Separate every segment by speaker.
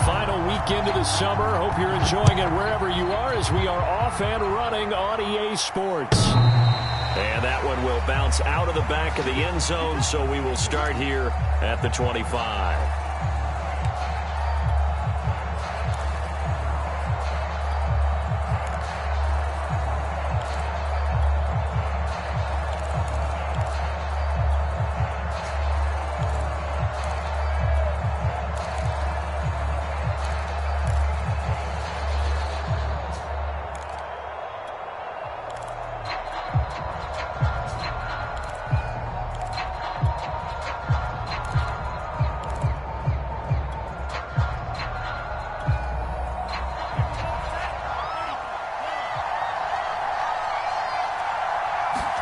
Speaker 1: final weekend of the summer. Hope you're enjoying it wherever you are as we are off and running on EA Sports. And that one will bounce out of the back of the end zone, so we will start here at the 25.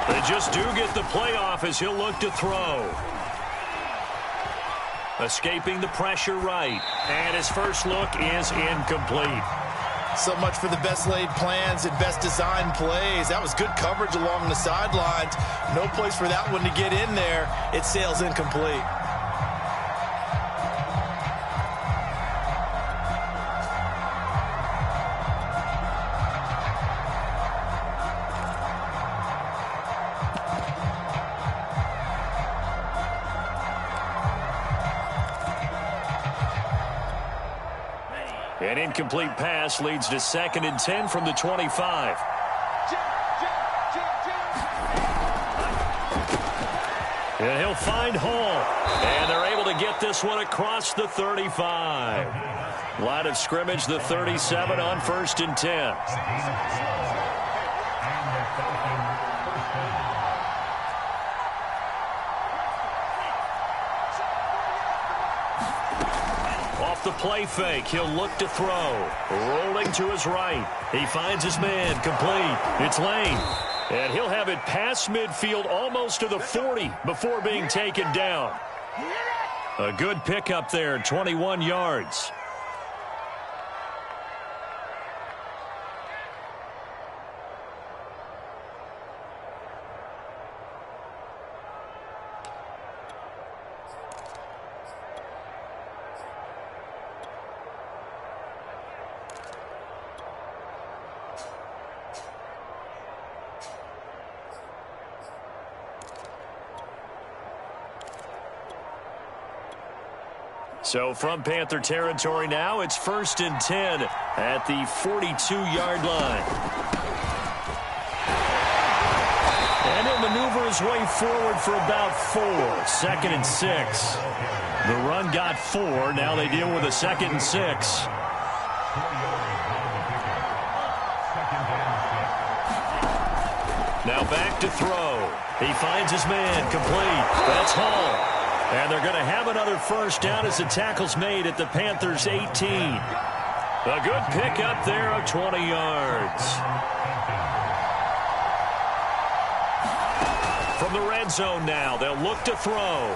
Speaker 1: They just do get the playoff as he'll look to throw. Escaping the pressure right. And his first look is incomplete.
Speaker 2: So much for the best laid plans and best designed plays. That was good coverage along the sidelines. No place for that one to get in there. It sails incomplete.
Speaker 1: An incomplete pass leads to 2nd and 10 from the 25. And he'll find Hall. And they're able to get this one across the 35. Line of scrimmage, the 37 on 1st and 10. The play fake. He'll look to throw. Rolling to his right. He finds his man. Complete. It's Lane. And he'll have it past midfield almost to the 40 before being taken down. A good pickup there. 21 yards. So from Panther territory now, it's 1st and 10 at the 42-yard line. And he'll maneuver his way forward for about 4. 2nd and 6. The run got 4. Now they deal with a 2nd and 6. Now back to throw. He finds his man. Complete. That's Hall. And they're going to have another first down as the tackle's made at the Panthers' 18. A good pickup there of 20 yards. From the red zone now, they'll look to throw.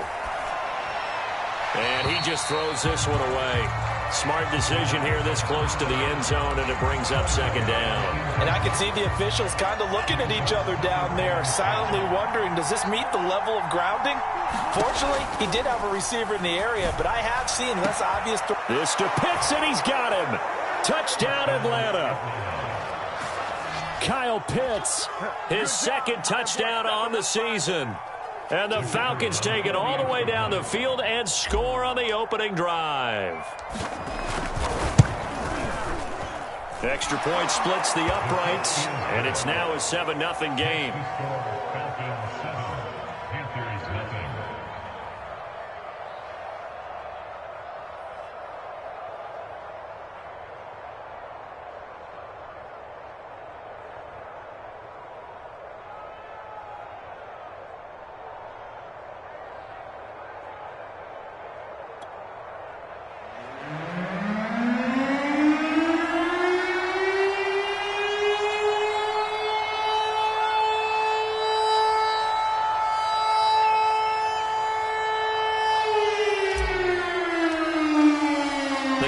Speaker 1: And he just throws this one away. Smart decision here this close to the end zone, and it brings up 2nd down.
Speaker 2: And I can see the officials kind of looking at each other down there, silently wondering, does this meet the level of grounding? Fortunately, he did have a receiver in the area, but I have seen less obvious.
Speaker 1: This to Pitts, and he's got him. Touchdown, Atlanta. Kyle Pitts, his 2nd touchdown on the season. And the Falcons take it all the way down the field and score on the opening drive. Extra point splits the uprights, and it's now a 7-0 game.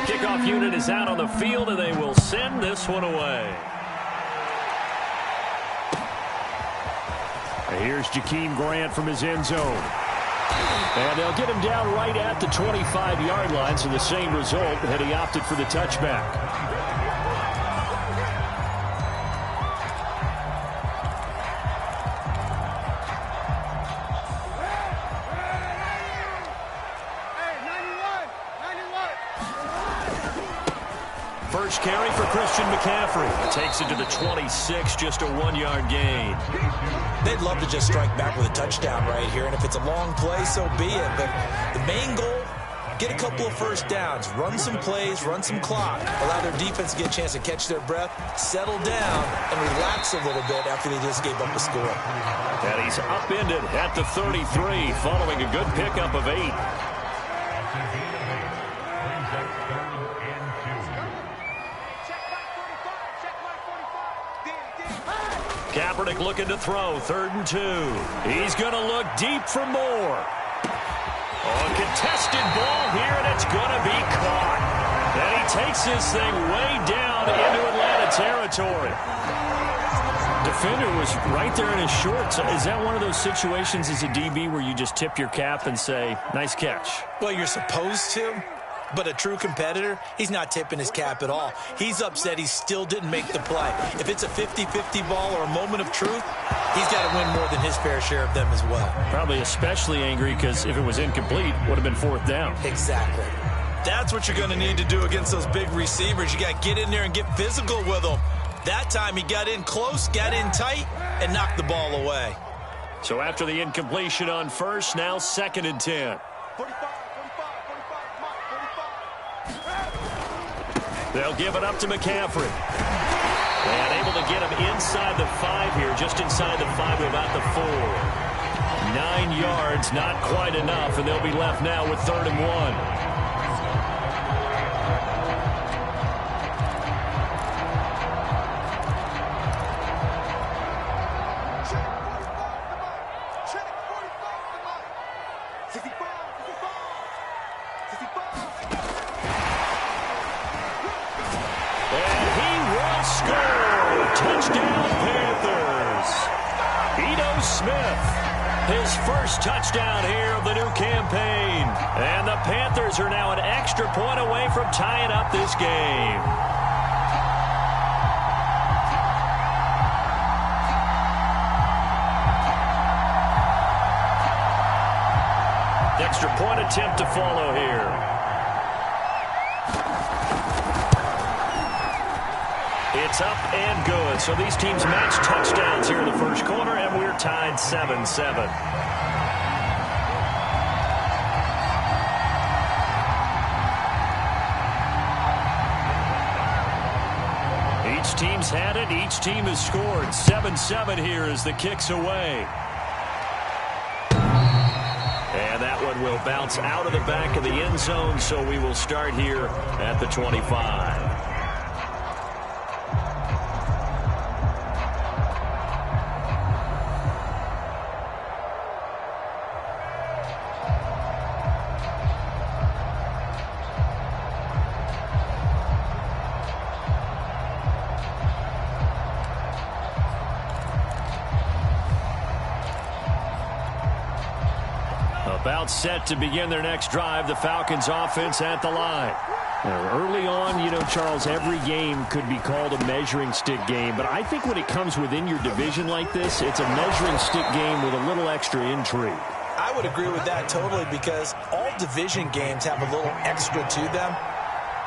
Speaker 1: Kickoff unit is out on the field, and they will send this one away. Here's Jakeem Grant from his end zone. And they'll get him down right at the 25-yard line, so the same result had he opted for the touchback. First carry for Christian McCaffrey. Takes it to the 26, just a 1-yard gain.
Speaker 2: They'd love to just strike back with a touchdown right here, and if it's a long play, so be it. But the main goal, get a couple of first downs, run some plays, run some clock, allow their defense to get a chance to catch their breath, settle down, and relax a little bit after they just gave up a score.
Speaker 1: And he's upended at the 33, following a good pickup of 8. Kaepernick looking to throw, 3rd and 2. He's going to look deep for more. Oh, a contested ball here, and it's going to be caught. And he takes this thing way down into Atlanta territory. Defender was right there in his shorts. Is that one of those situations as a DB where you just tip your cap and say, nice catch?
Speaker 2: Well, you're supposed to. But a true competitor, he's not tipping his cap at all. He's upset he still didn't make the play. If it's a 50-50 ball or a moment of truth, he's got to win more than his fair share of them as well.
Speaker 1: Probably especially angry because if it was incomplete, would have been 4th down.
Speaker 2: Exactly. That's what you're going to need to do against those big receivers. You got to get in there and get physical with them. That time he got in close, got in tight, and knocked the ball away.
Speaker 1: So after the incompletion on first, now 2nd and 10. They'll give it up to McCaffrey. And able to get him inside the 5 here, just inside the 5 to about the 4. 9 yards, not quite enough, and they'll be left now with 3rd and 1. Touchdown, Panthers. Ito Smith, his first touchdown here of the new campaign. And the Panthers are now an extra point away from tying up this game. Extra point attempt to follow here. It's up and good. So these teams match touchdowns here in the first quarter, and we're tied 7-7. Each team's had it. Each team has scored. 7-7 here as the kick's away. And that one will bounce out of the back of the end zone, so we will start here at the 25. About set to begin their next drive, the Falcons offense at the line. Now, early on, you know, Charles, every game could be called a measuring stick game, but I think when it comes within your division like this, it's a measuring stick game with a little extra intrigue.
Speaker 2: I would agree with that totally because all division games have a little extra to them.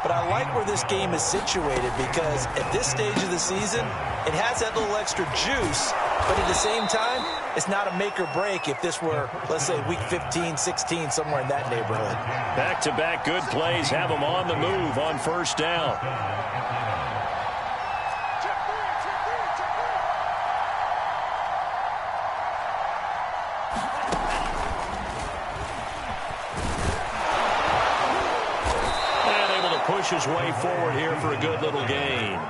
Speaker 2: But I like where this game is situated because at this stage of the season, it has that little extra juice, but at the same time, it's not a make or break if this were, let's say, week 15, 16, somewhere in that neighborhood.
Speaker 1: Back-to-back good plays have them on the move on first down. Push his way forward here for a good little gain.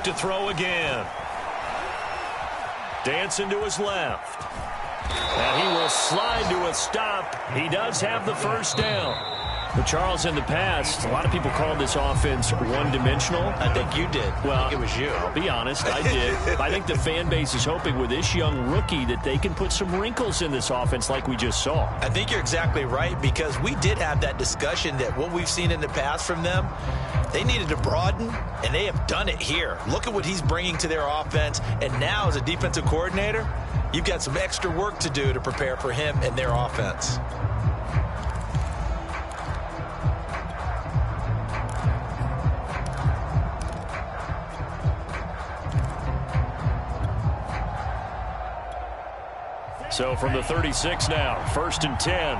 Speaker 1: to throw again. Dancing to his left. And he will slide to a stop. He does have the first down. But Charles, in the past, a lot of people called this offense one-dimensional.
Speaker 2: I think you did.
Speaker 1: Well,
Speaker 2: I think it was you.
Speaker 1: I'll be honest, I did. I think the fan base is hoping with this young rookie that they can put some wrinkles in this offense like we just saw.
Speaker 2: I think you're exactly right, because we did have that discussion that what we've seen in the past from them, they needed to broaden, and they have done it here. Look at what he's bringing to their offense, and now as a defensive coordinator, you've got some extra work to do to prepare for him and their offense.
Speaker 1: So from the 36 now, 1st and 10.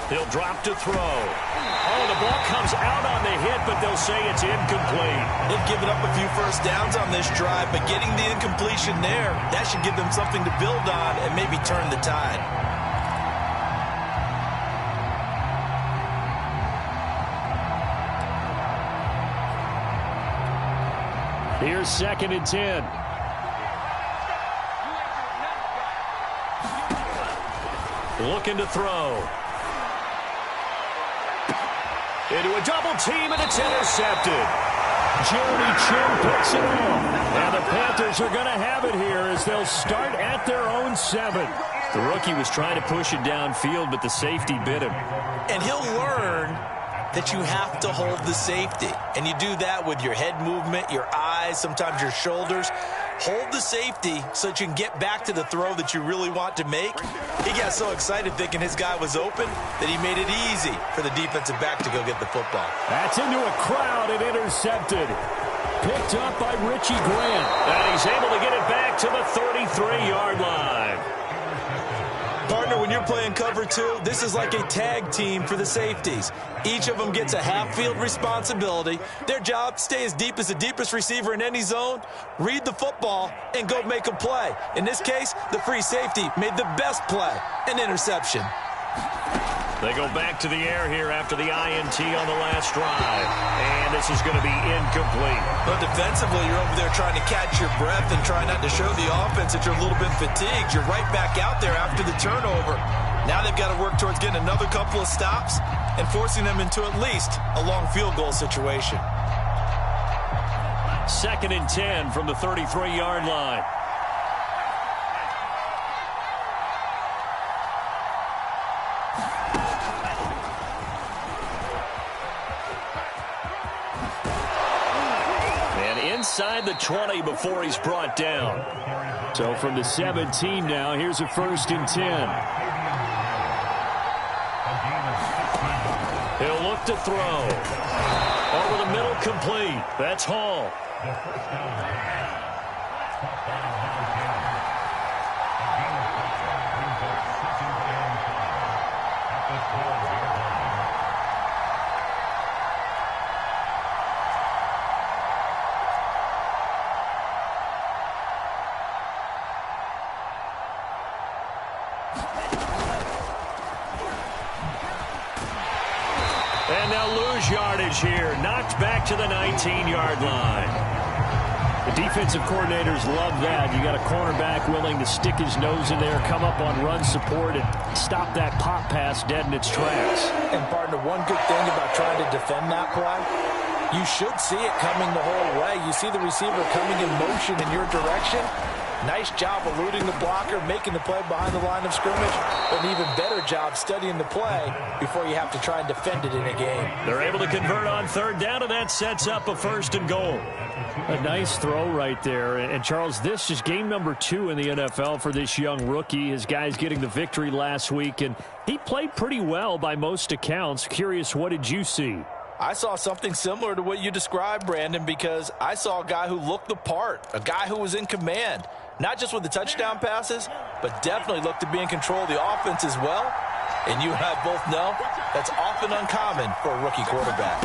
Speaker 1: He'll drop to throw. Oh, the ball comes out on the hit, but they'll say it's incomplete.
Speaker 2: They've given up a few first downs on this drive, but getting the incompletion there, that should give them something to build on and maybe turn the tide.
Speaker 1: Here's 2nd and 10. Looking to throw. Into a double team, and it's intercepted. Jeremy Chin picks it off. And the Panthers are going to have it here as they'll start at their own 7. The rookie was trying to push it downfield, but the safety bit him.
Speaker 2: And he'll learn that you have to hold the safety. And you do that with your head movement, your eyes, sometimes your shoulders. Hold the safety so that you can get back to the throw that you really want to make. He got so excited thinking his guy was open that he made it easy for the defensive back to go get the football.
Speaker 1: That's into a crowd and intercepted. Picked up by Richie Grant. And he's able to get it back to the 33-yard line.
Speaker 2: Partner, when you're playing cover 2, this is like a tag team for the safeties. Each of them gets a half-field responsibility. Their job, stay as deep as the deepest receiver in any zone, read the football, and go make a play. In this case, the free safety made the best play, an interception.
Speaker 1: They go back to the air here after the INT on the last drive. And this is going to be incomplete.
Speaker 2: But defensively, you're over there trying to catch your breath and try not to show the offense that you're a little bit fatigued. You're right back out there after the turnover. Now they've got to work towards getting another couple of stops and forcing them into at least a long field goal situation.
Speaker 1: 2nd and 10 from the 33-yard line. Inside the 20 before he's brought down. So from the 17 now, here's a 1st and 10. He'll look to throw. Over the middle, complete. That's Hall. And they'll lose yardage here. Knocked back to the 19-yard line. The defensive coordinators love that. You got a cornerback willing to stick his nose in there, come up on run support, and stop that pop pass dead in its tracks.
Speaker 2: And, partner, one good thing about trying to defend that play, you should see it coming the whole way. You see the receiver coming in motion in your direction. Nice job eluding the blocker, making the play behind the line of scrimmage, but an even better job studying the play before you have to try and defend it in a game.
Speaker 1: They're able to convert on 3rd down, and that sets up a 1st and goal. A nice throw right there. And, Charles, this is game number 2 in the NFL for this young rookie. His guys getting the victory last week, and he played pretty well by most accounts. Curious, what did you see?
Speaker 2: I saw something similar to what you described, Brandon, because I saw a guy who looked the part, a guy who was in command. Not just with the touchdown passes, but definitely looked to be in control of the offense as well. And you and I both know that's often uncommon for a rookie quarterback.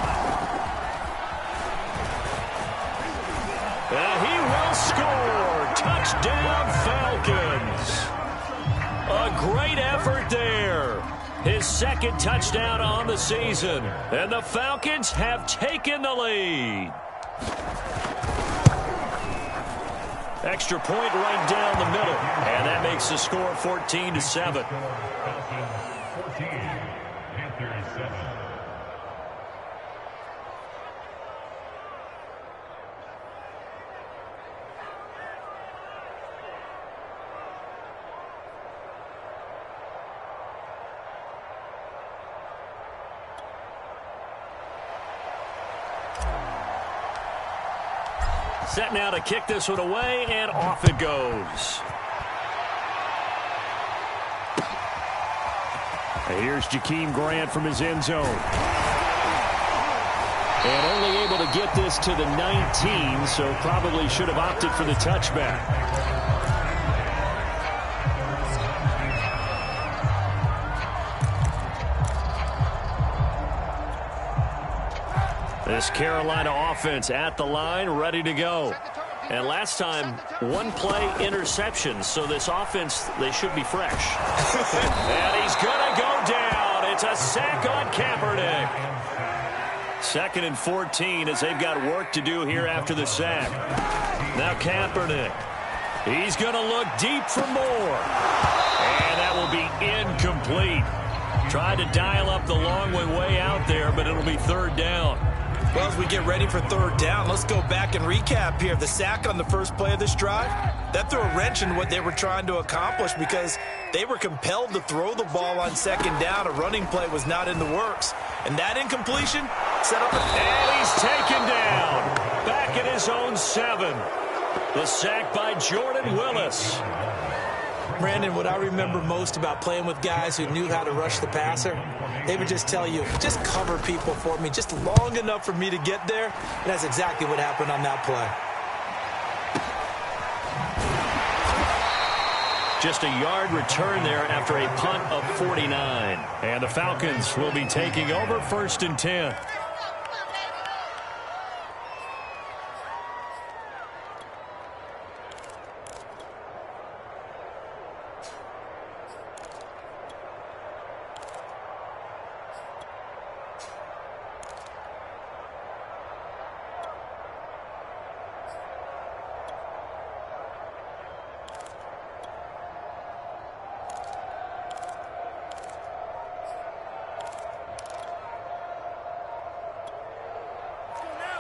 Speaker 1: And he will score. Touchdown, Falcons. A great effort there. his second touchdown on the season. And the Falcons have taken the lead. Extra point right down the middle. And that makes the score 14-7. Panthers 7. Set now to kick this one away, and off it goes. And here's Jakeem Grant from his end zone. And only able to get this to the 19, so probably should have opted for the touchback. This Carolina offense at the line, ready to go. And last time, one play interception, so this offense, they should be fresh. And he's going to go down. It's a sack on Kaepernick. 2nd and 14 as they've got work to do here after the sack. Now Kaepernick. He's going to look deep for more. And that will be incomplete. Tried to dial up the long way out there, but it'll be 3rd down.
Speaker 2: Well, as we get ready for 3rd down, let's go back and recap here. The sack on the first play of this drive, that threw a wrench in what they were trying to accomplish because they were compelled to throw the ball on 2nd down. A running play was not in the works. And that incompletion set up
Speaker 1: and he's taken down. Back at his own 7. The sack by Jordan Willis.
Speaker 2: Brandon, what I remember most about playing with guys who knew how to rush the passer, they would just tell you, just cover people for me, just long enough for me to get there. And that's exactly what happened on that play.
Speaker 1: Just a yard return there after a punt of 49. And the Falcons will be taking over 1st and 10.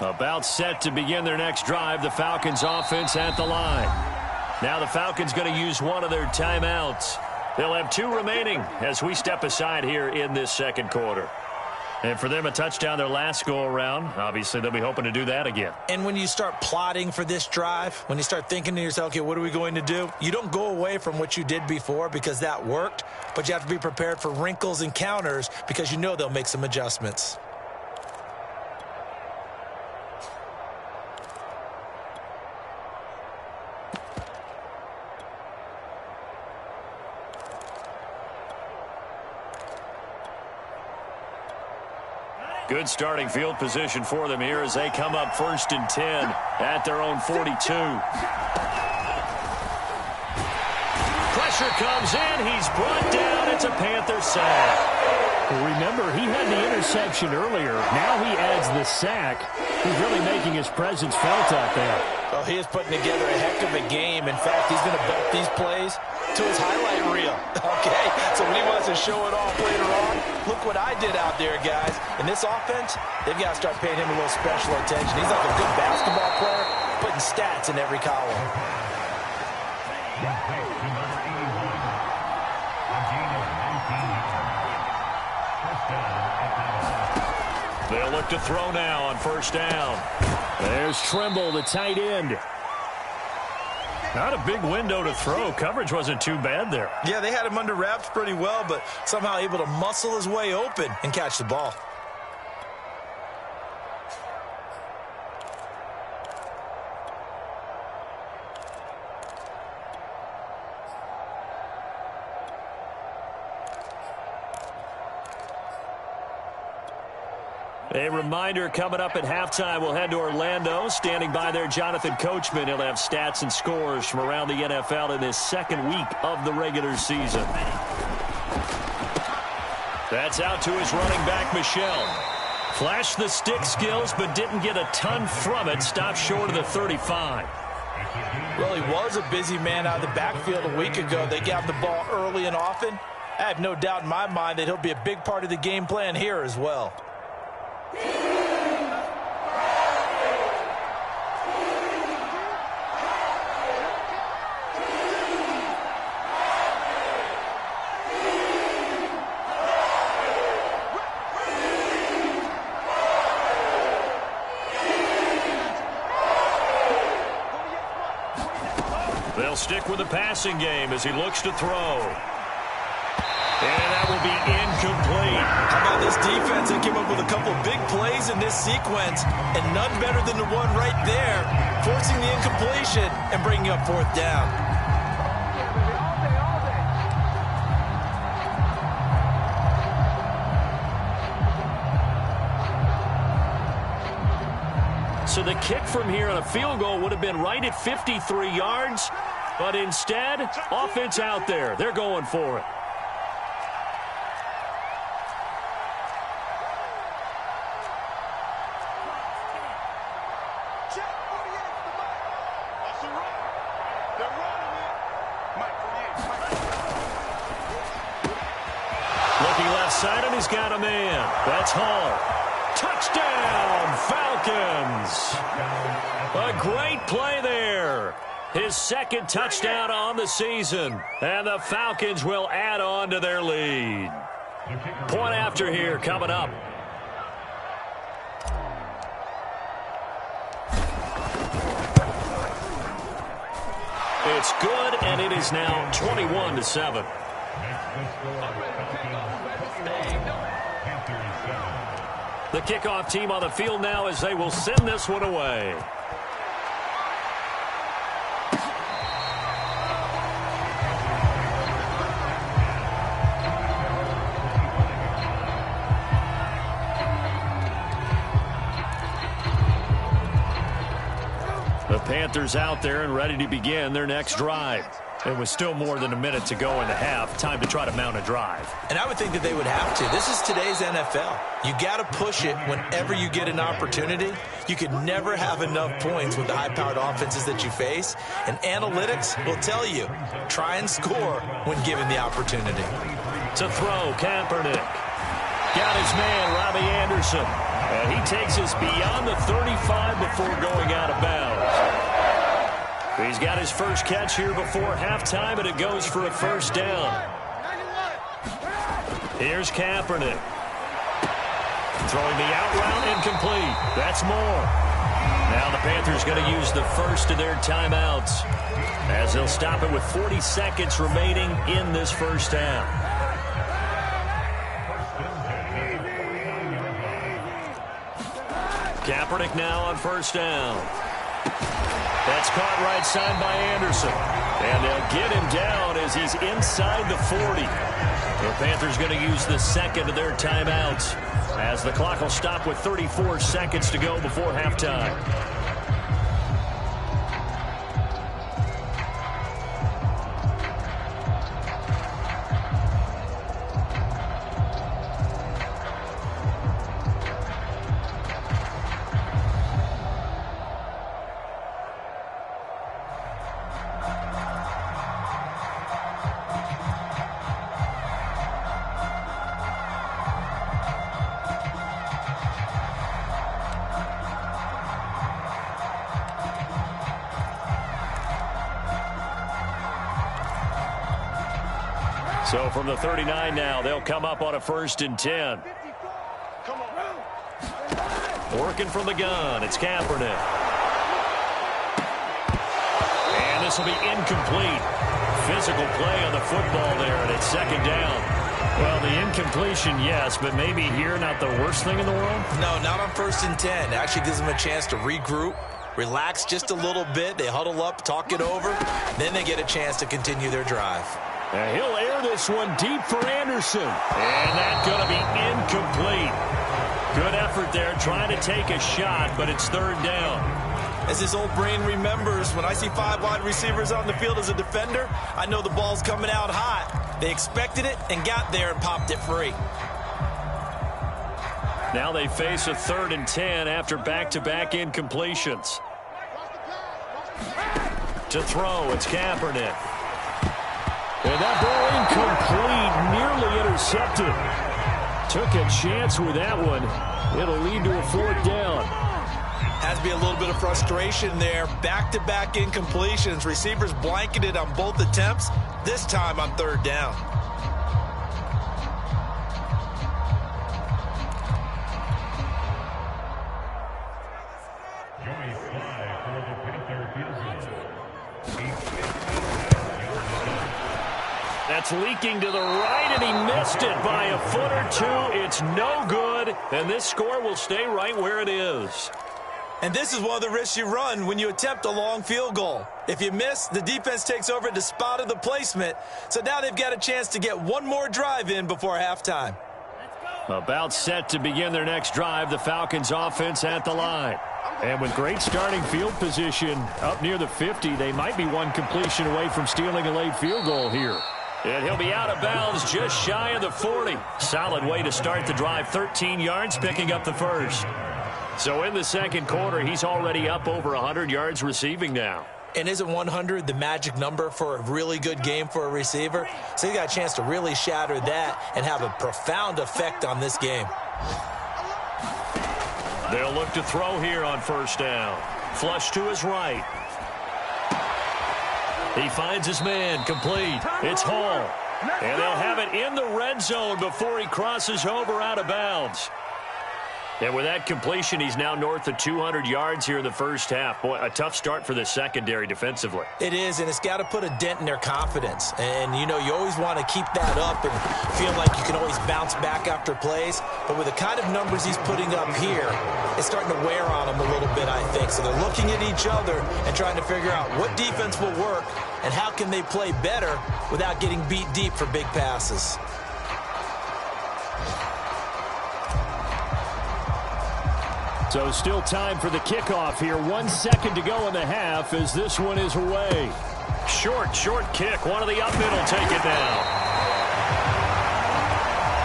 Speaker 1: About set to begin their next drive, the Falcons offense at the line. Now the Falcons going to use one of their timeouts. They'll have 2 remaining as we step aside here in this 2nd quarter. And for them, a touchdown their last go-around. Obviously, they'll be hoping to do that again.
Speaker 2: And when you start plotting for this drive, when you start thinking to yourself, okay, what are we going to do? You don't go away from what you did before because that worked, but you have to be prepared for wrinkles and counters because you know they'll make some adjustments.
Speaker 1: Good starting field position for them here as they come up 1st and 10 at their own 42. Pressure comes in. He's brought down. It's a Panther sack.
Speaker 3: Well, remember, he had the interception earlier. Now he adds the sack. He's really making his presence felt out there.
Speaker 2: Oh, he is putting together a heck of a game. In fact, he's going to bump these plays to his highlight reel. Okay, so when he wants to show it off later on, look what I did out there, guys. In this offense, they've got to start paying him a little special attention. He's like a good basketball player, putting stats in every column.
Speaker 1: They'll look to throw now on 1st down.
Speaker 3: There's Trimble, the tight end.
Speaker 1: Not a big window to throw. Coverage wasn't too bad there.
Speaker 2: Yeah, they had him under wraps pretty well, but somehow able to muscle his way open and catch the ball.
Speaker 1: A reminder coming up at halftime, we'll head to Orlando. Standing by there, Jonathan Coachman. He'll have stats and scores from around the NFL in this 2nd week of the regular season. That's out to his running back, Michel. Flashed the stick skills, but didn't get a ton from it. Stopped short of the 35.
Speaker 2: Well, he was a busy man out of the backfield a week ago. They got the ball early and often. I have no doubt in my mind that he'll be a big part of the game plan here as well.
Speaker 1: They'll stick with the passing game as he looks to throw. And that will be incomplete.
Speaker 2: How about this defense? They came up with a couple of big plays in this sequence, and none better than the one right there, forcing the incompletion and bringing up fourth down.
Speaker 1: So the kick from here on a field goal would have been right at 53 yards, but instead, offense out there. They're going for it. Looking left side, and he's got a man. That's Hall. Touchdown, Falcons. A great play there. His second touchdown on the season. And the Falcons will add on to their lead. Point after here coming up. It's good, and it is now 21-7. The kickoff team on the field now as they will send this one away. The Panthers out there and ready to begin their next drive. It was still more than a minute to go in the half. Time to try to mount a drive.
Speaker 2: And I would think that they would have to. This is today's NFL. You got to push it whenever you get an opportunity. You could never have enough points with the high-powered offenses that you face. And analytics will tell you, try and score when given the opportunity.
Speaker 1: To throw, Kaepernick. Got his man, Robbie Anderson. And he takes us beyond the 35 before going out of bounds. He's got his first catch here before halftime, and it goes for a first down. Here's Kaepernick. Throwing the out route, incomplete. That's more. Now the Panthers going to use the first of their timeouts as they'll stop it with 40 seconds remaining in this first half. Kaepernick now on first down. That's caught right side by Anderson. And they'll get him down as he's inside the 40. The Panthers going to use the second of their timeouts as the clock will stop with 34 seconds to go before halftime. So from the 39 now, they'll come up on a 1st and 10. Working from the gun, it's Kaepernick. And this will be incomplete. Physical play on the football there, and it's second down. Well, the incompletion, yes, but maybe here not the worst thing in the world?
Speaker 2: No, not on 1st and 10. It actually gives them a chance to regroup, relax just a little bit. They huddle up, talk it over. Then they get a chance to continue their drive.
Speaker 1: And he'll air this one deep for Anderson. And that's going to be incomplete. Good effort there trying to take a shot, but it's third down.
Speaker 2: As his old brain remembers, when I see 5 wide receivers on the field as a defender, I know the ball's coming out hot. They expected it and got there and popped it free.
Speaker 1: Now they face a 3rd and 10 after back-to-back incompletions. To throw, it's Kaepernick.
Speaker 3: And that ball incomplete, nearly intercepted. Took a chance with that one. It'll lead to a 4th down.
Speaker 2: Has to be a little bit of frustration there. Back-to-back incompletions. Receivers blanketed on both attempts, this time on 3rd down.
Speaker 1: That's leaking to the right, and he missed it by a foot or two. It's no good, and this score will stay right where it is.
Speaker 2: And this is one of the risks you run when you attempt a long field goal. If you miss, the defense takes over at the spot of the placement. So now they've got a chance to get one more drive in before halftime.
Speaker 1: About set to begin their next drive, the Falcons offense at the line.
Speaker 3: And with great starting field position up near the 50, they might be one completion away from stealing a late field goal here.
Speaker 1: And he'll be out of bounds just shy of the 40. Solid way to start the drive, 13 yards, picking up the first. So in the second quarter, he's already up over 100 yards receiving now.
Speaker 2: And isn't 100 the magic number for a really good game for a receiver? So he got a chance to really shatter that and have a profound effect on this game.
Speaker 1: They'll look to throw here on 1st down. Flush to his right. He finds his man, complete. It's Hall. And they'll have it in the red zone before he crosses over out of bounds. And with that completion, he's now north of 200 yards here in the first half. Boy, a tough start for the secondary defensively.
Speaker 2: It is, and it's got to put a dent in their confidence. And, you know, you always want to keep that up and feel like you can always bounce back after plays. But with the kind of numbers he's putting up here, it's starting to wear on them a little bit, I think. So they're looking at each other and trying to figure out what defense will work and how can they play better without getting beat deep for big passes.
Speaker 3: So still time for the kickoff here. 1 second to go in the half as this one is away.
Speaker 1: Short kick. One of the up middle take it down.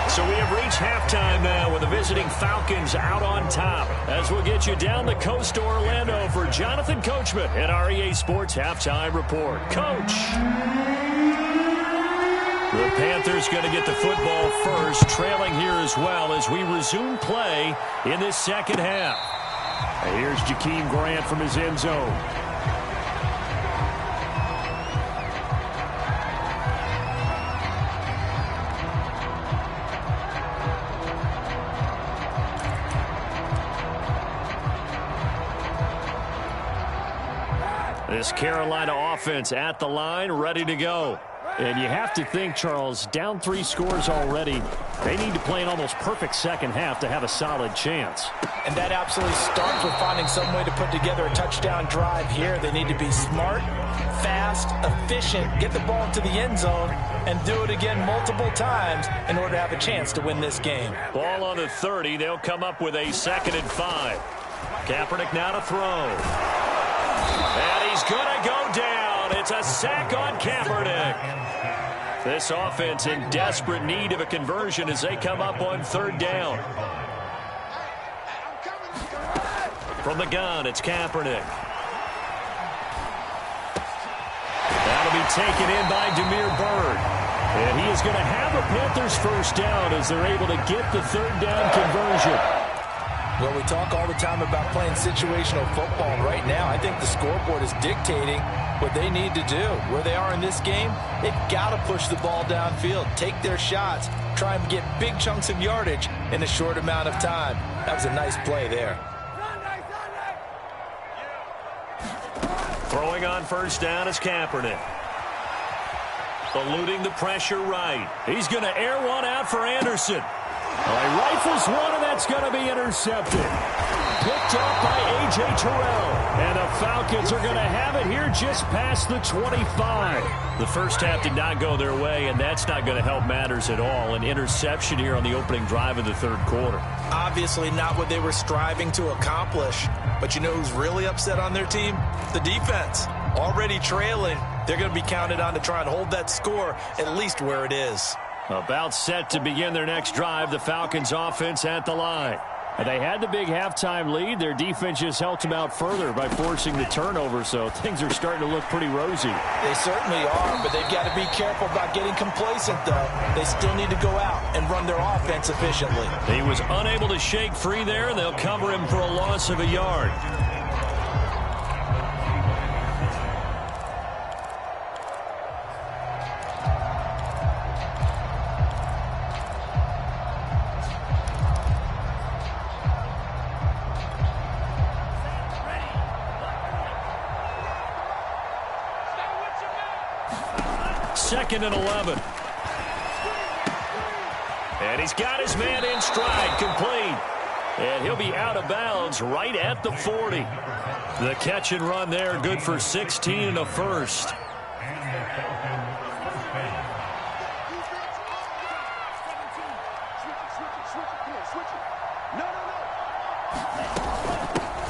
Speaker 1: So we have reached halftime now with the visiting Falcons out on top. As we'll get you down the coast to Orlando for Jonathan Coachman at our EA Sports Halftime Report. Coach. The Panthers going to get the football first, trailing here as well as we resume play in this second half.
Speaker 3: And here's Jakeem Grant from his end zone.
Speaker 1: This Carolina offense at the line, ready to go.
Speaker 3: And you have to think, Charles, down 3 scores already. They need to play an almost perfect second half to have a solid chance.
Speaker 2: And that absolutely starts with finding some way to put together a touchdown drive here. They need to be smart, fast, efficient, get the ball to the end zone, and do it again multiple times in order to have a chance to win this game.
Speaker 1: Ball on the 30. They'll come up with a 2nd and 5. Kaepernick now to throw. And he's going to go down. It's a sack on Kaepernick. This offense in desperate need of a conversion as they come up on 3rd down. From the gun, it's Kaepernick. That'll be taken in by Damiere Byrd. And he is going to have a Panthers 1st down as they're able to get the 3rd down conversion.
Speaker 2: Well, we talk all the time about playing situational football. Right now, I think the scoreboard is dictating what they need to do. Where they are in this game, they've got to push the ball downfield, take their shots, try and get big chunks of yardage in a short amount of time. That was a nice play there.
Speaker 1: Throwing on 1st down is Kaepernick. Eluding the pressure right. He's going to air one out for Anderson.
Speaker 3: He rifles one, and that's going to be intercepted. Picked up by A.J. Terrell. And the Falcons are going to have it here just past the 25.
Speaker 1: The first half did not go their way, and that's not going to help matters at all. An interception here on the opening drive of the 3rd quarter.
Speaker 2: Obviously not what they were striving to accomplish. But you know who's really upset on their team? The defense. Already trailing. They're going to be counted on to try and hold that score at least where it is.
Speaker 1: About set to begin their next drive, the Falcons offense at the line.
Speaker 3: They had the big halftime lead. Their defense just helped them out further by forcing the turnover, so things are starting to look pretty rosy.
Speaker 2: They certainly are, but they've got to be careful about getting complacent, though. They still need to go out and run their offense efficiently.
Speaker 1: He was unable to shake free there, and they'll cover him for a loss of a yard. Second and 11. And he's got his man in stride, complete. And he'll be out of bounds right at the 40. The catch and run there, good for 16 and a first.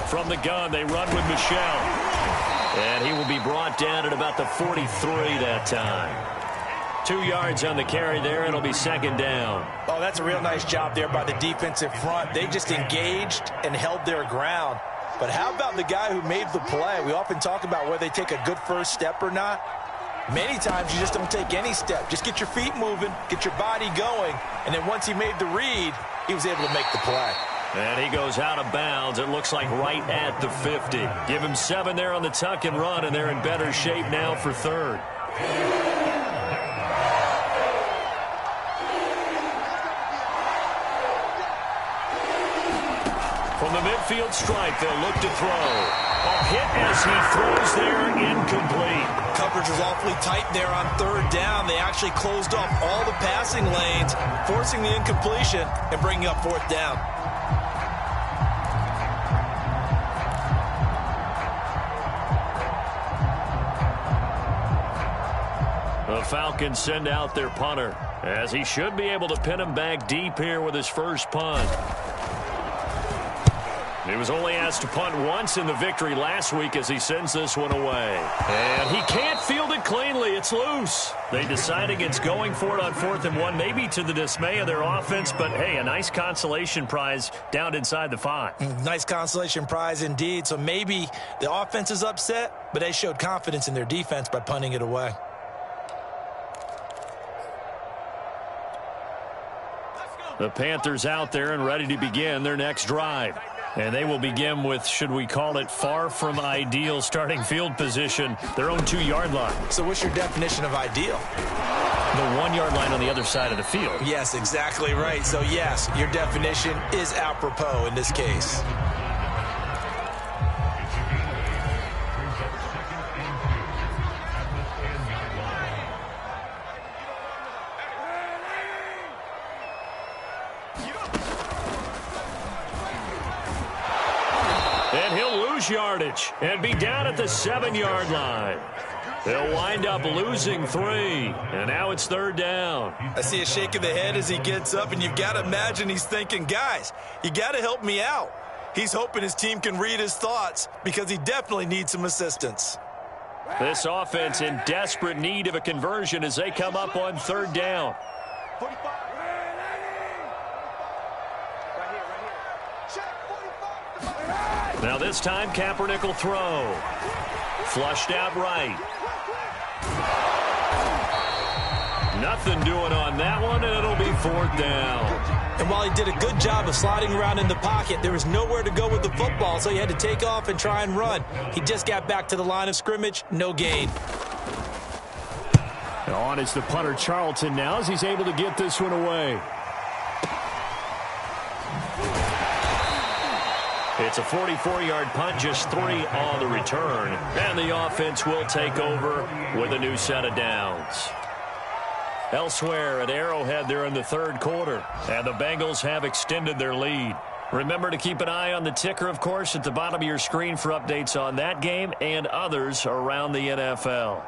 Speaker 1: From the gun, they run with Michel. And he will be brought down at about the 43 that time. 2 yards on the carry there. It'll be second down.
Speaker 2: Oh, that's a real nice job there by the defensive front. They just engaged and held their ground. But how about the guy who made the play? We often talk about whether they take a good first step or not. Many times you just don't take any step. Just get your feet moving, get your body going, and then once he made the read, he was able to make the play.
Speaker 1: And he goes out of bounds, it looks like right at the 50. Give him 7 there on the tuck and run, and they're in better shape now for third. From the midfield stripe, they'll look to throw. A hit as he throws there, incomplete.
Speaker 2: Coverage was awfully tight there on third down. They actually closed off all the passing lanes, forcing the incompletion and bringing up fourth down.
Speaker 1: The Falcons send out their punter, as he should be able to pin him back deep here with his first punt. He was only asked to punt once in the victory last week as he sends this one away. And he can't field it cleanly. It's loose. They decide against going for it on 4th and 1, maybe to the dismay of their offense, but hey, a nice consolation prize down inside the 5.
Speaker 2: Nice consolation prize indeed. So maybe the offense is upset, but they showed confidence in their defense by punting it away.
Speaker 1: The Panthers out there and ready to begin their next drive. And they will begin with, should we call it, far from ideal starting field position, their own 2-yard line.
Speaker 2: So what's your definition of ideal?
Speaker 1: The 1-yard line on the other side of the field.
Speaker 2: Yes, exactly right. So yes, your definition is apropos in this case.
Speaker 1: And he'll lose yardage and be down at the 7-yard line. They'll wind up losing 3, and now it's third down.
Speaker 2: I see a shake of the head as he gets up, and you've got to imagine he's thinking, guys, you got to help me out. He's hoping his team can read his thoughts because he definitely needs some assistance.
Speaker 1: This offense in desperate need of a conversion as they come up on third down. Now this time Kaepernick will throw. Flushed out right. Nothing doing on that one, and it'll be fourth down.
Speaker 2: And while he did a good job of sliding around in the pocket, there was nowhere to go with the football, so he had to take off and try and run. He just got back to the line of scrimmage, no gain.
Speaker 3: And on is the punter Charlton now as he's able to get this one away.
Speaker 1: It's a 44-yard punt, just 3 on the return. And the offense will take over with a new set of downs. Elsewhere at Arrowhead, they're in the third quarter, and the Bengals have extended their lead. Remember to keep an eye on the ticker, of course, at the bottom of your screen for updates on that game and others around the NFL.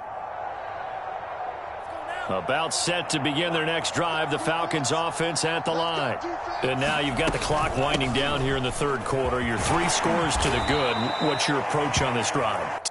Speaker 1: About set to begin their next drive, the Falcons offense at the line. And now you've got the clock winding down here in the third quarter. Your 3 scores to the good. What's your approach on this drive?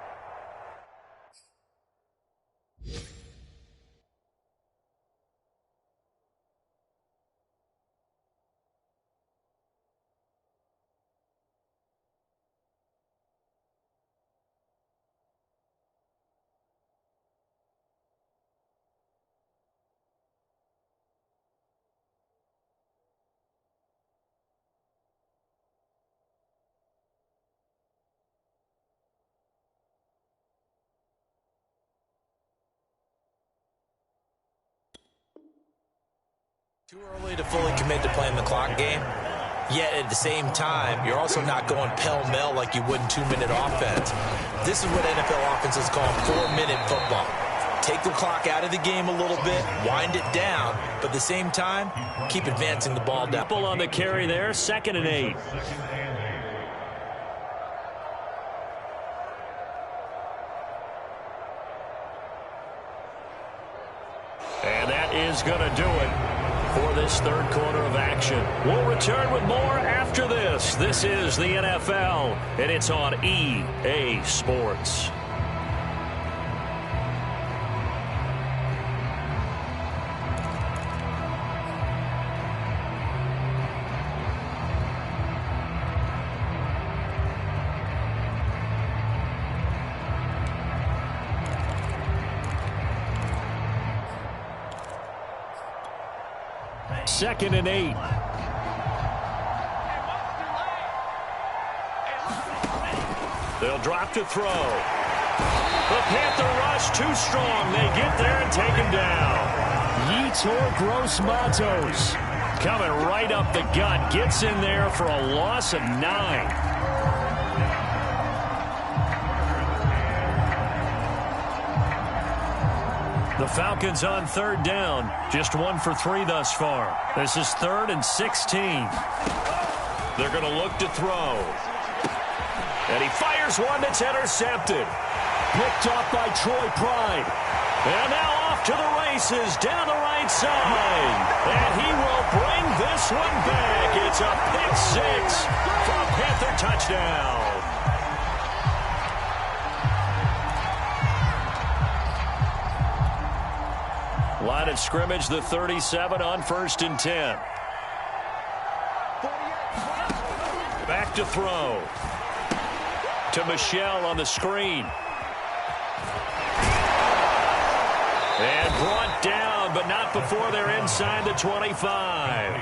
Speaker 2: Too early to fully commit to playing the clock game. Yet at the same time, you're also not going pell-mell like you would in 2-minute offense. This is what NFL offenses call 4-minute football. Take the clock out of the game a little bit, wind it down, but at the same time, keep advancing the ball down.
Speaker 1: Couple on the carry there, 2nd and 8. And that is going to do it for this third quarter of action. We'll return with more after this. This is the NFL, and it's on EA Sports. Second and 8. They'll drop to throw. The Panther rush too strong. They get there and take him down. Yetur Gross-Matos coming right up the gut. Gets in there for a loss of 9. The Falcons on 3rd down. Just 1 for 3 thus far. This is 3rd and 16. They're going to look to throw. And he fires one that's intercepted. Picked up by Troy Pride. And now off to the races down the right side. And he will bring this one back. It's a pick 6 for a Panther touchdown. Line of scrimmage, the 37 on 1st and 10. Back to throw. To Michel on the screen. And brought down, but not before they're inside the 25.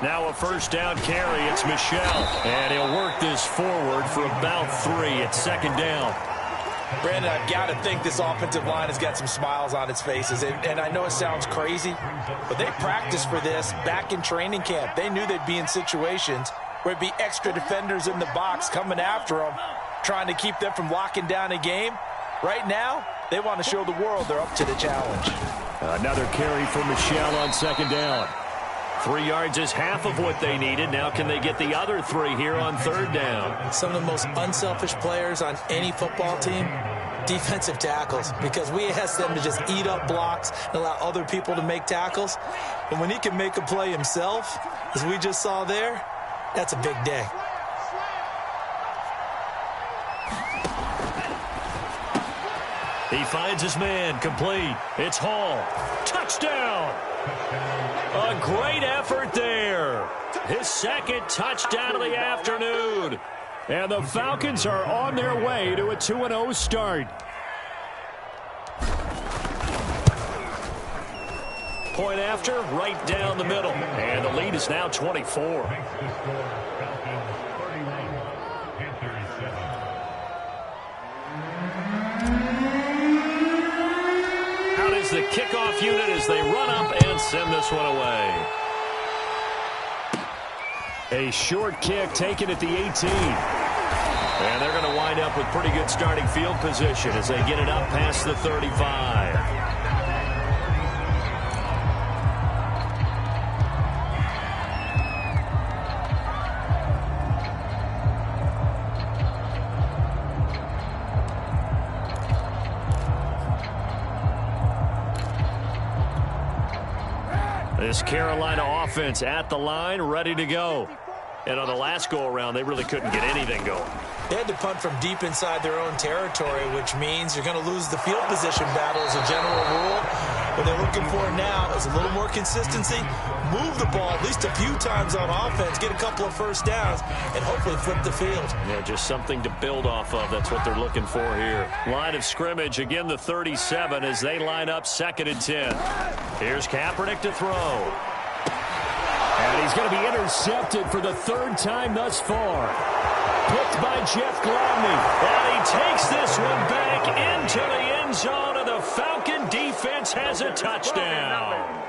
Speaker 1: Now a 1st down carry. It's Michel. And he'll work this forward for about 3. It's 2nd down.
Speaker 2: Brandon, I've got to think this offensive line has got some smiles on its faces. And I know it sounds crazy, but they practiced for this back in training camp. They knew they'd be in situations where it'd be extra defenders in the box coming after them, trying to keep them from locking down a game. Right now, they want to show the world they're up to the challenge.
Speaker 3: Another carry for Michel on 2nd down.
Speaker 1: 3 yards is half of what they needed. Now can they get the other 3 here on 3rd down?
Speaker 2: Some of the most unselfish players on any football team, defensive tackles, because we ask them to just eat up blocks and allow other people to make tackles. And when he can make a play himself, as we just saw there, that's a big day.
Speaker 1: He finds his man, complete. It's Hall. Touchdown! A great effort there. His 2nd touchdown of the afternoon.
Speaker 3: And the Falcons are on their way to a 2-0 start.
Speaker 1: Point after, right down the middle. And the lead is now 24. The kickoff unit as they run up and send this one away.
Speaker 3: A short kick taken at the 18.
Speaker 1: And they're going to wind up with pretty good starting field position as they get it up past the 35. This Carolina offense at the line, ready to go. And on the last go-around, they really couldn't get anything going.
Speaker 2: They had to punt from deep inside their own territory, which means you're going to lose the field position battle as a general rule. What they're looking for now is a little more consistency, move the ball at least a few times on offense, get a couple of 1st downs, and hopefully flip the field.
Speaker 1: Yeah, just something to build off of. That's what they're looking for here. Line of scrimmage, again the 37 as they line up 2nd and 10. Here's Kaepernick to throw.
Speaker 3: And he's going to be intercepted for the third time thus far. Picked by Jeff Gladney.
Speaker 1: And he takes this one back into the end zone, and the Falcon defense has a touchdown.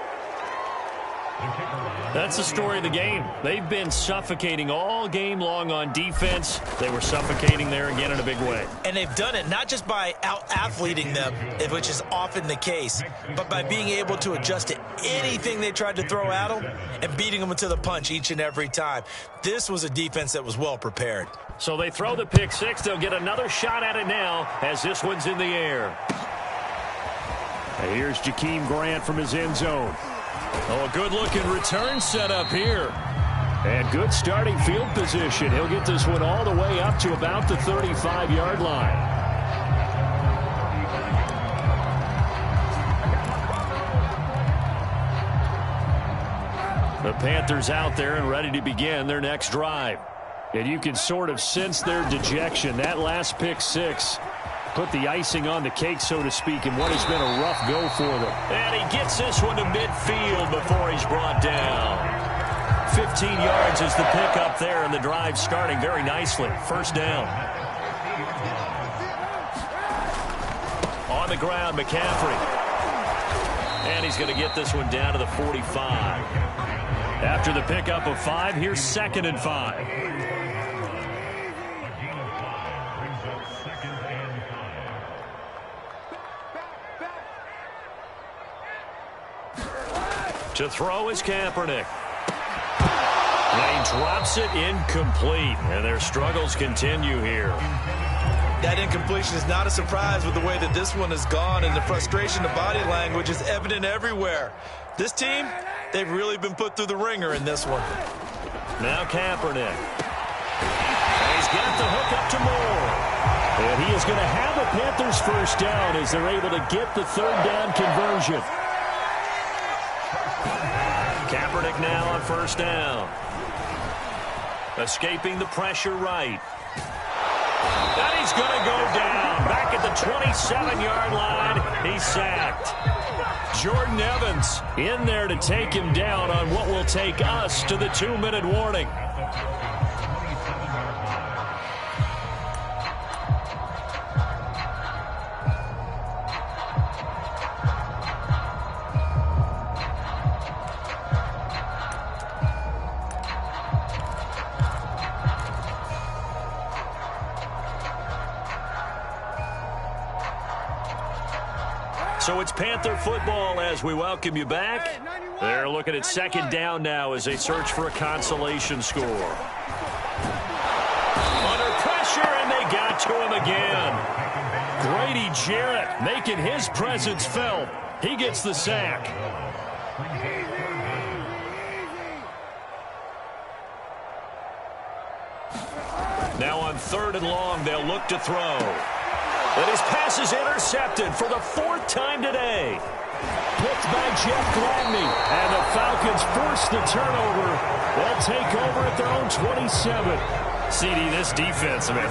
Speaker 1: That's the story of the game. They've been suffocating all game long on defense. They were suffocating there again in a big way.
Speaker 2: And they've done it not just by out-athleting them, which is often the case, but by being able to adjust to anything they tried to throw at them and beating them to the punch each and every time. This was a defense that was well prepared.
Speaker 1: So they throw the pick six. They'll get another shot at it now as this one's in the air.
Speaker 3: And here's Jakeem Grant from his end zone.
Speaker 1: Oh, a good-looking return setup here.
Speaker 3: And good starting field position. He'll get this one all the way up to about the 35-yard line.
Speaker 1: The Panthers out there and ready to begin their next drive.
Speaker 3: And you can sort of sense their dejection. That last pick six put the icing on the cake, so to speak, in what has been a rough go for them.
Speaker 1: And he gets this one to midfield before he's brought down. 15 yards is the pickup there, and the drive starting very nicely. First down. On the ground, McCaffrey. And he's going to get this one down to the 45. After the pickup of 5, here's 2nd and 5. To throw is Kaepernick. And he drops it incomplete. And their struggles continue here.
Speaker 2: That incompletion is not a surprise with the way that this one has gone, and the frustration of body language is evident everywhere. This team, they've really been put through the ringer in this one.
Speaker 1: Now Kaepernick. And he's got the hook up to Moore.
Speaker 3: And he is going to have a Panthers first down as they're able to get the third down conversion.
Speaker 1: Kaepernick now on first down. Escaping the pressure right. And he's going to go down. Back at the 27-yard line. He's sacked. Jordan Evans in there to take him down on what will take us to the 2-minute warning. So it's Panther football as we welcome you back. They're looking at 2nd down now as they search for a consolation score. Under pressure, and they got to him again. Grady Jarrett making his presence felt. He gets the sack. Now on 3rd and long, they'll look to throw. But his pass is intercepted for the 4th time today.
Speaker 3: Picked by Jeff Gladney. And the Falcons force the turnover. They'll take over at their own 27.
Speaker 1: CD, this defense, man,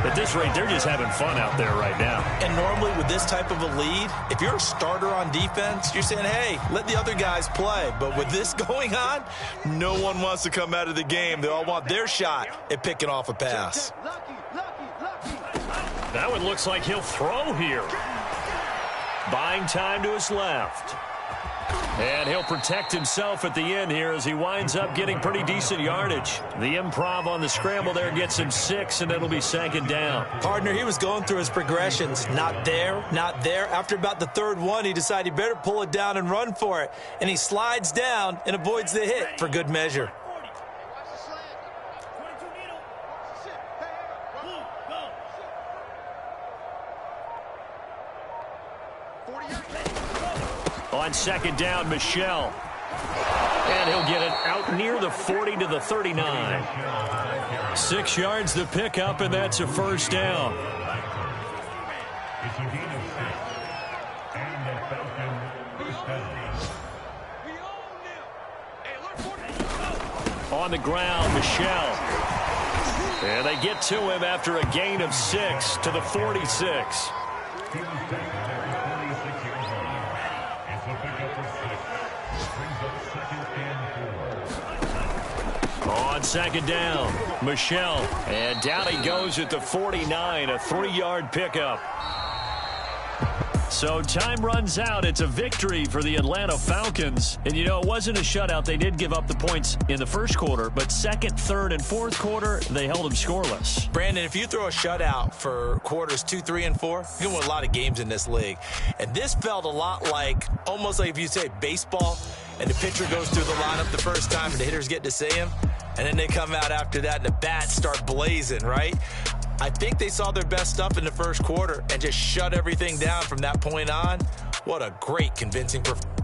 Speaker 1: at this rate, they're just having fun out there right now.
Speaker 2: And normally with this type of a lead, if you're a starter on defense, you're saying, hey, let the other guys play. But with this going on, no one wants to come out of the game. They all want their shot at picking off a pass.
Speaker 1: That one looks like he'll throw here. Buying time to his left. And he'll protect himself at the end here as he winds up getting pretty decent yardage. The improv on the scramble there gets him 6, and it'll be 2nd down.
Speaker 2: Partner, he was going through his progressions. Not there, not there. After about the 3rd one, he decided he better pull it down and run for it. And he slides down and avoids the hit for good measure.
Speaker 1: On 2nd down, Michelle. And he'll get it out near the 40 to the 39. 6 yards the pickup, and that's a first down. On the ground, Michelle. And they get to him after a gain of 6 to the 46. On second down, Michel. And down he goes at the 49, a 3-yard pickup. So time runs out. It's a victory for the Atlanta Falcons. And, it wasn't a shutout. They did give up the points in the first quarter, but second, third, and fourth quarter, they held them scoreless.
Speaker 2: Brandon, if you throw a shutout for quarters 2, 3, and 4, you can win a lot of games in this league. And this felt a lot like, almost like if you say baseball, and the pitcher goes through the lineup the first time and the hitters get to see him, and then they come out after that and the bats start blazing, right? I think they saw their best stuff in the first quarter and just shut everything down from that point on. What a great, convincing performance.